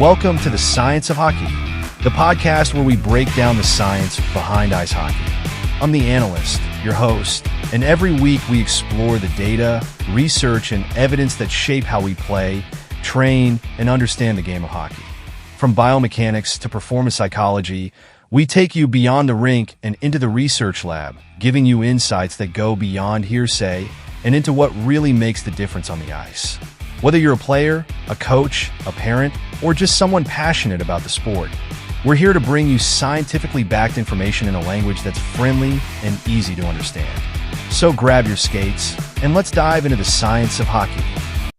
Welcome to the Science of Hockey, the podcast where we break down the science behind ice hockey. I'm the analyst, your host, and every week we explore the data, research, and evidence that shape how we play, train, and understand the game of hockey. From biomechanics to performance psychology, we take you beyond the rink and into the research lab, giving you insights that go beyond hearsay and into what really makes the difference on the ice. Whether you're a player, a coach, a parent, or just someone passionate about the sport, we're here to bring you scientifically backed information in a language that's friendly and easy to understand. So grab your skates and let's dive into the science of hockey.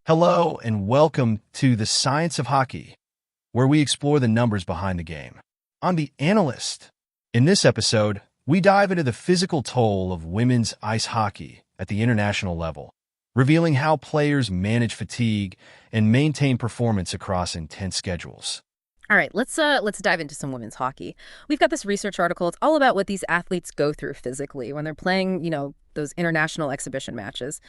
Hello and welcome to the Science of Hockey, where we explore the numbers behind the game. I'm the analyst. In this episode, we dive into the physical toll of women's ice hockey at the international level, revealing how players manage fatigue and maintain performance across intense schedules. All right, let's dive into some women's hockey. We've got this research article. It's all about what these athletes go through physically when they're playing, those international exhibition matches.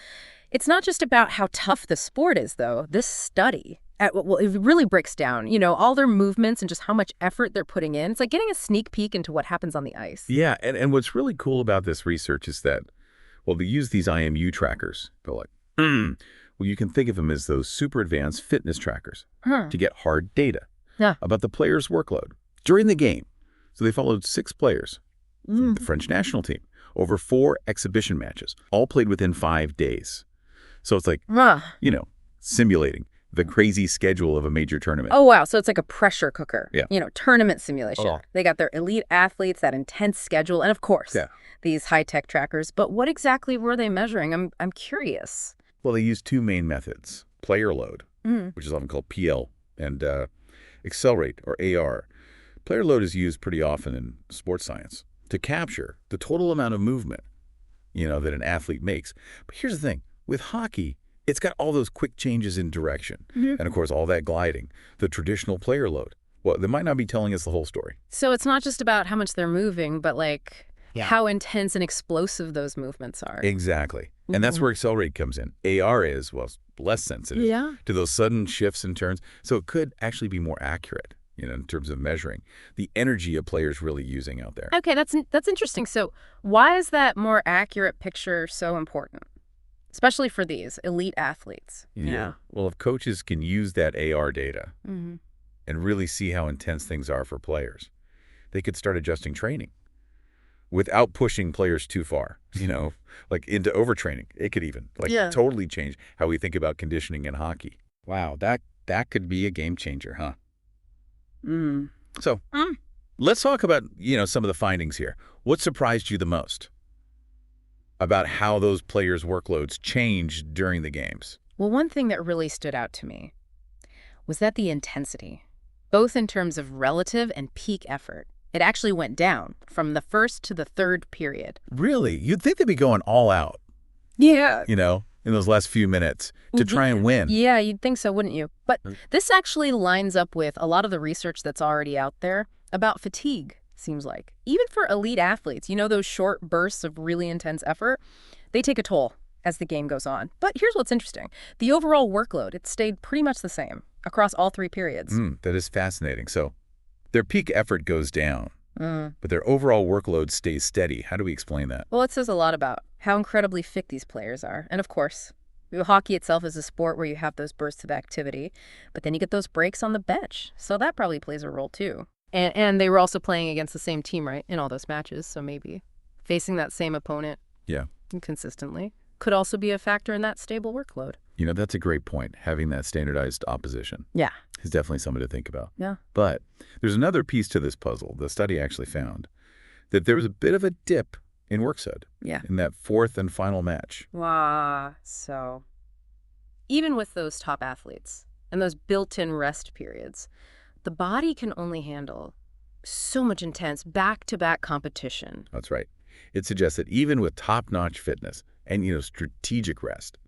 It's not just about how tough the sport is, though. This study, it really breaks down, all their movements and just how much effort they're putting in. It's like getting a sneak peek into what happens on the ice. Yeah, and what's really cool about this research is that, they use these IMU trackers. They're like, you can think of them as those super advanced fitness trackers to get hard data about the player's workload during the game. So they followed 6 players from the French national team over 4 exhibition matches, all played within 5 days. So it's like, simulating the crazy schedule of a major tournament. Oh, wow. So it's like a pressure cooker, Yeah. Tournament simulation. Oh. They got their elite athletes, that intense schedule, and of course, these high-tech trackers. But what exactly were they measuring? I'm curious. Well, they use 2 main methods, player load, which is often called PL, and accelerate, or AR. Player load is used pretty often in sports science to capture the total amount of movement, that an athlete makes. But here's the thing. With hockey, it's got all those quick changes in direction. And, of course, all that gliding, the traditional player load. Well, they might not be telling us the whole story. So it's not just about how much they're moving, but, how intense and explosive those movements are. Exactly. And that's where accelerate comes in. AR is, less sensitive to those sudden shifts and turns. So it could actually be more accurate, in terms of measuring the energy a player's really using out there. Okay, that's interesting. So why is that more accurate picture so important? Especially for these elite athletes. Yeah. Well, if coaches can use that AR data and really see how intense things are for players, they could start adjusting training without pushing players too far, like into overtraining. It could even totally change how we think about conditioning in hockey. Wow, that could be a game changer, huh? So let's talk about, some of the findings here. What surprised you the most about how those players' workloads changed during the games? Well, one thing that really stood out to me was that the intensity, both in terms of relative and peak effort, it actually went down from the first to the third period. Really? You'd think they'd be going all out. Yeah. In those last few minutes to try and win. Yeah, you'd think so, wouldn't you? But this actually lines up with a lot of the research that's already out there about fatigue, seems like. Even for elite athletes, those short bursts of really intense effort, they take a toll as the game goes on. But here's what's interesting. The overall workload, it stayed pretty much the same across all 3 periods. That is fascinating. So their peak effort goes down, but their overall workload stays steady. How do we explain that? Well, it says a lot about how incredibly fit these players are. And of course, hockey itself is a sport where you have those bursts of activity, but then you get those breaks on the bench. So that probably plays a role too. And they were also playing against the same team, right, in all those matches. So maybe facing that same opponent consistently could also be a factor in that stable workload. That's a great point. Having that standardized opposition is definitely something to think about. Yeah. But there's another piece to this puzzle. The study actually found that there was a bit of a dip in workload in that 4th and final match. Wow. So even with those top athletes and those built-in rest periods, the body can only handle so much intense back-to-back competition. That's right. It suggests that even with top-notch fitness and, strategic rest,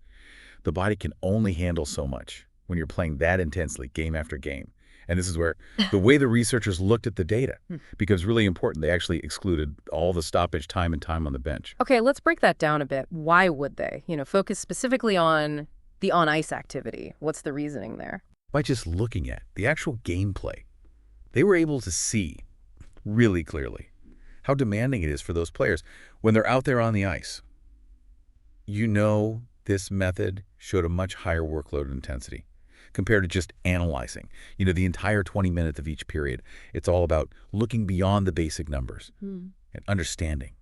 the body can only handle so much when you're playing that intensely game after game. And this is where the way the researchers looked at the data becomes really important. They actually excluded all the stoppage time and time on the bench. Okay, let's break that down a bit. Why would they? Focus specifically on the on-ice activity. What's the reasoning there? by just looking at the actual gameplay. They were able to see really clearly how demanding it is for those players when they're out there on the ice. This method showed a much higher workload intensity compared to just analyzing, the entire 20 minutes of each period. It's all about looking beyond the basic numbers and understanding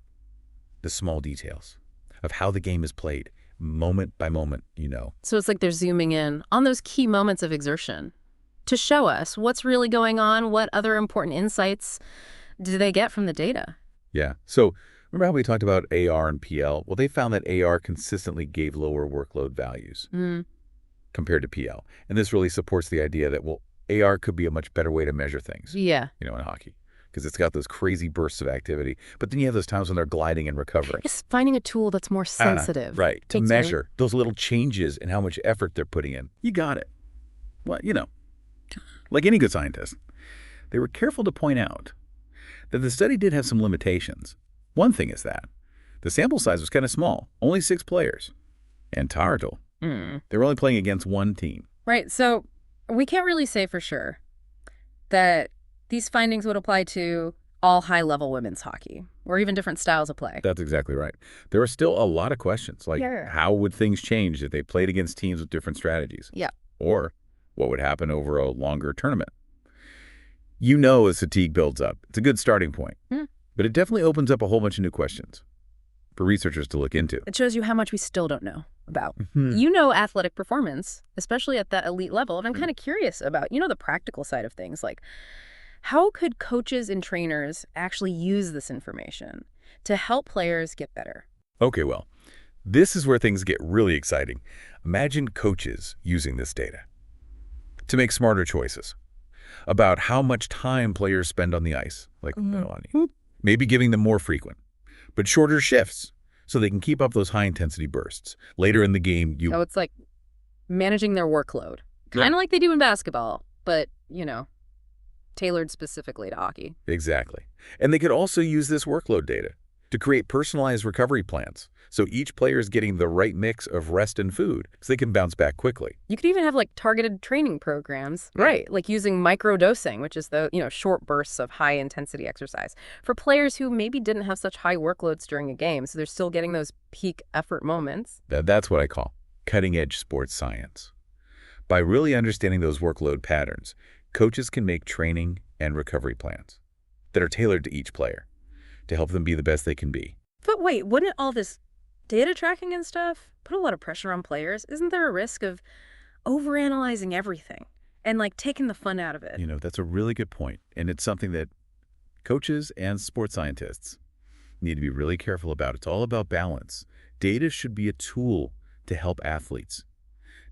the small details of how the game is played moment by moment, So it's like they're zooming in on those key moments of exertion to show us what's really going on, what other important insights do they get from the data? Yeah. So remember how we talked about AR and PL? Well, they found that AR consistently gave lower workload values compared to PL. And this really supports the idea that, AR could be a much better way to measure things, Yeah. in hockey, because it's got those crazy bursts of activity. But then you have those times when they're gliding and recovering. It's finding a tool that's more sensitive. Right. To Takes measure those little changes in how much effort they're putting in. You got it. Well, like any good scientist, they were careful to point out that the study did have some limitations. One thing is that the sample size was kind of small, only 6 players. And Tartle, they were only playing against one team. Right. So we can't really say for sure that these findings would apply to all high-level women's hockey or even different styles of play. That's exactly right. There are still a lot of questions, like how would things change if they played against teams with different strategies? Yeah. Or what would happen over a longer tournament? As fatigue builds up, it's a good starting point. But it definitely opens up a whole bunch of new questions for researchers to look into. It shows you how much we still don't know about. Athletic performance, especially at that elite level. And I'm kind of curious about, the practical side of things. Like, how could coaches and trainers actually use this information to help players get better? Okay, well, this is where things get really exciting. Imagine coaches using this data to make smarter choices about how much time players spend on the ice. Like, maybe giving them more frequent, but shorter shifts so they can keep up those high-intensity bursts. Later in the game, So it's like managing their workload. Kind of like they do in basketball, but, tailored specifically to hockey. Exactly. And they could also use this workload data to create personalized recovery plans. So each player is getting the right mix of rest and food so they can bounce back quickly. You could even have targeted training programs, right? Like using microdosing, which is the, short bursts of high intensity exercise for players who maybe didn't have such high workloads during a game. So they're still getting those peak effort moments. That's what I call cutting edge sports science. By really understanding those workload patterns, coaches can make training and recovery plans that are tailored to each player to help them be the best they can be. But wait, wouldn't all this data tracking and stuff put a lot of pressure on players? Isn't there a risk of overanalyzing everything and taking the fun out of it? That's a really good point. And it's something that coaches and sports scientists need to be really careful about. It's all about balance. Data should be a tool to help athletes,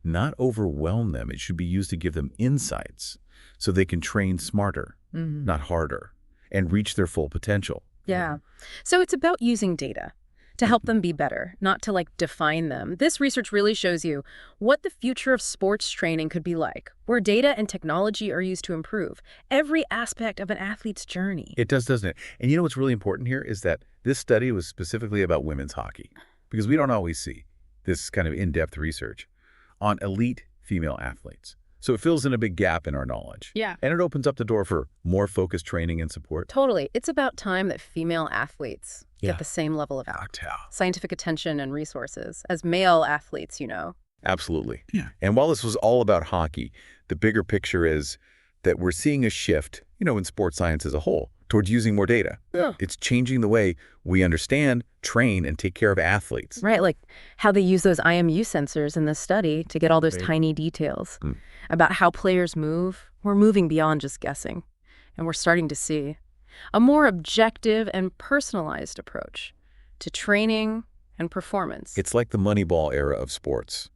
not overwhelm them. It should be used to give them insights so they can train smarter, not harder, and reach their full potential. Yeah. So it's about using data to help them be better, not to define them. This research really shows you what the future of sports training could be like, where data and technology are used to improve every aspect of an athlete's journey. It does, doesn't it? And what's really important here is that this study was specifically about women's hockey, because we don't always see this kind of in-depth research on elite female athletes. So it fills in a big gap in our knowledge. Yeah. And it opens up the door for more focused training and support. Totally. It's about time that female athletes get the same level of scientific attention and resources as male athletes, Absolutely. Yeah. And while this was all about hockey, the bigger picture is that we're seeing a shift, in sports science as a whole, towards using more data. Yeah. It's changing the way we understand, train, and take care of athletes. Right, like how they use those IMU sensors in this study to get all those tiny details about how players move. We're moving beyond just guessing, and we're starting to see a more objective and personalized approach to training and performance. It's like the Moneyball era of sports,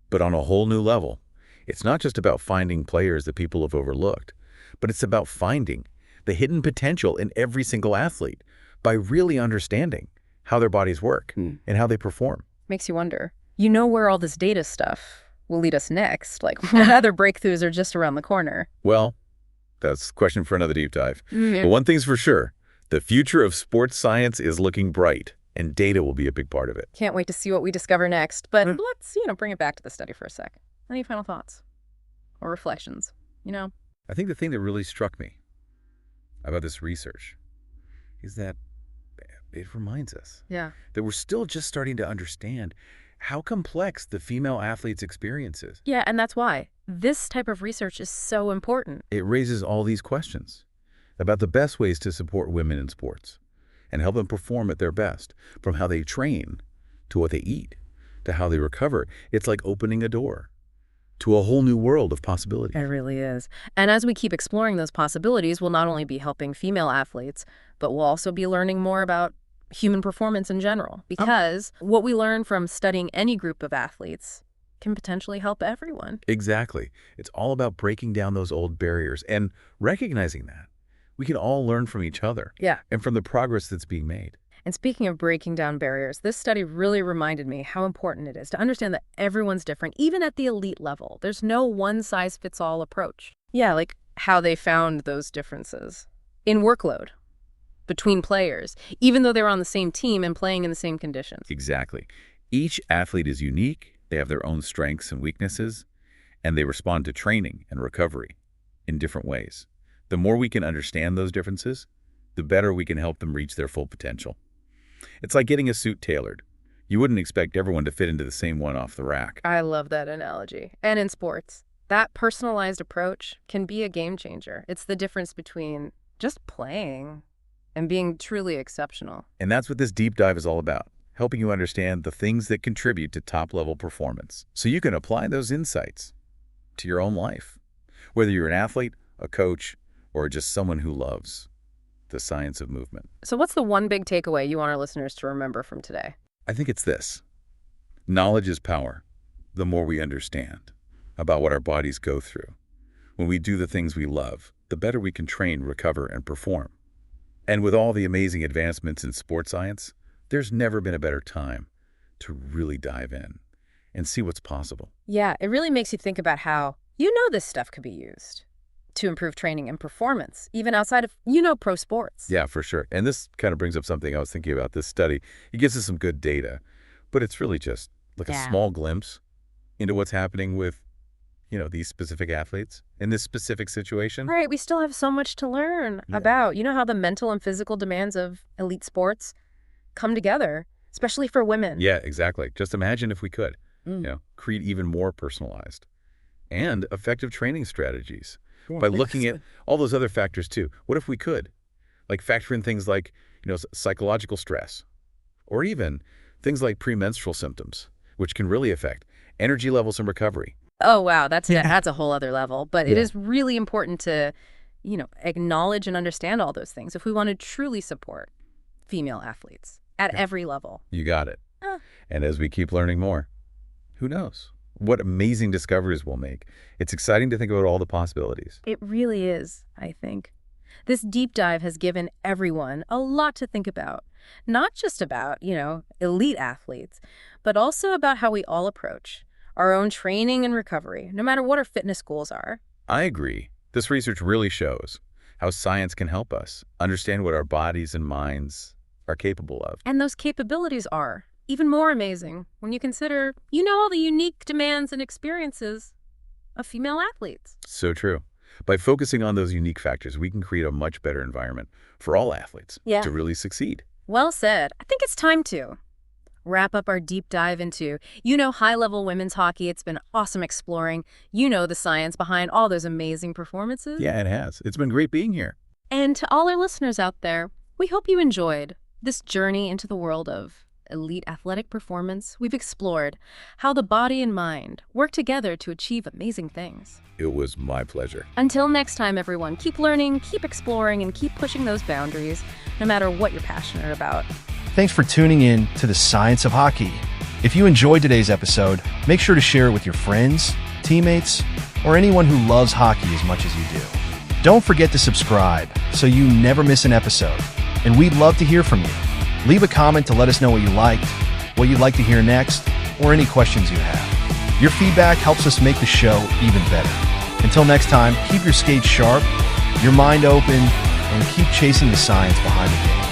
but on a whole new level. It's not just about finding players that people have overlooked, but it's about finding the hidden potential in every single athlete by really understanding how their bodies work and how they perform. Makes you wonder, where all this data stuff will lead us next? Like, what other breakthroughs are just around the corner? Well, that's a question for another deep dive. But one thing's for sure, the future of sports science is looking bright, and data will be a big part of it. Can't wait to see what we discover next. But let's, bring it back to the study for a sec. Any final thoughts? or reflections, I think the thing that really struck me about this research is that it reminds us that we're still just starting to understand how complex the female athlete's experience is. Yeah, and that's why this type of research is so important. It raises all these questions about the best ways to support women in sports and help them perform at their best, from how they train to what they eat to how they recover. It's like opening a door to a whole new world of possibilities. It really is. And as we keep exploring those possibilities, we'll not only be helping female athletes, but we'll also be learning more about human performance in general. Because what we learn from studying any group of athletes can potentially help everyone. Exactly. It's all about breaking down those old barriers and recognizing that we can all learn from each other. Yeah. And from the progress that's being made. And speaking of breaking down barriers, this study really reminded me how important it is to understand that everyone's different, even at the elite level. There's no one-size-fits-all approach. Yeah, like how they found those differences in workload between players, even though they're on the same team and playing in the same conditions. Exactly. Each athlete is unique. They have their own strengths and weaknesses, and they respond to training and recovery in different ways. The more we can understand those differences, the better we can help them reach their full potential. It's like getting a suit tailored. You wouldn't expect everyone to fit into the same one off the rack. I love that analogy. And in sports, that personalized approach can be a game changer. It's the difference between just playing and being truly exceptional. And that's what this deep dive is all about, helping you understand the things that contribute to top-level performance, so you can apply those insights to your own life, whether you're an athlete, a coach, or just someone who loves the science of movement. So what's the one big takeaway you want our listeners to remember from today? I think it's this. Knowledge is power. The more we understand about what our bodies go through, when we do the things we love, the better we can train, recover, and perform. And with all the amazing advancements in sports science, there's never been a better time to really dive in and see what's possible. Yeah, it really makes you think about how, this stuff could be used to improve training and performance, even outside of, pro sports. Yeah, for sure. And this kind of brings up something I was thinking about this study. It gives us some good data, but it's really just like a small glimpse into what's happening with, these specific athletes in this specific situation. Right. We still have so much to learn about, how the mental and physical demands of elite sports come together, especially for women. Yeah, exactly. Just imagine if we could, create even more personalized and effective training strategies. By looking at all those other factors too. What if we could? Like factor in things like, psychological stress, or even things like premenstrual symptoms, which can really affect energy levels and recovery. Oh, wow. That's a whole other level. But it is really important to, acknowledge and understand all those things if we want to truly support female athletes at every level. You got it. And as we keep learning more, who knows what amazing discoveries we'll make. It's exciting to think about all the possibilities. It really is, I think. This deep dive has given everyone a lot to think about, not just about, elite athletes, but also about how we all approach our own training and recovery, no matter what our fitness goals are. I agree. This research really shows how science can help us understand what our bodies and minds are capable of. And those capabilities are even more amazing when you consider, all the unique demands and experiences of female athletes. So true. By focusing on those unique factors, we can create a much better environment for all athletes to really succeed. Well said. I think it's time to wrap up our deep dive into, high-level women's hockey. It's been awesome exploring, the science behind all those amazing performances. Yeah, it has. It's been great being here. And to all our listeners out there, we hope you enjoyed this journey into the world of elite athletic performance. We've explored how the body and mind work together to achieve amazing things. It was my pleasure. Until next time, everyone, keep learning, keep exploring, and keep pushing those boundaries, no matter what you're passionate about. Thanks for tuning in to the Science of Hockey. If you enjoyed today's episode, make sure to share it with your friends, teammates, or anyone who loves hockey as much as you do. Don't forget to subscribe so you never miss an episode. And we'd love to hear from you. Leave a comment to let us know what you liked, what you'd like to hear next, or any questions you have. Your feedback helps us make the show even better. Until next time, keep your skates sharp, your mind open, and keep chasing the science behind the game.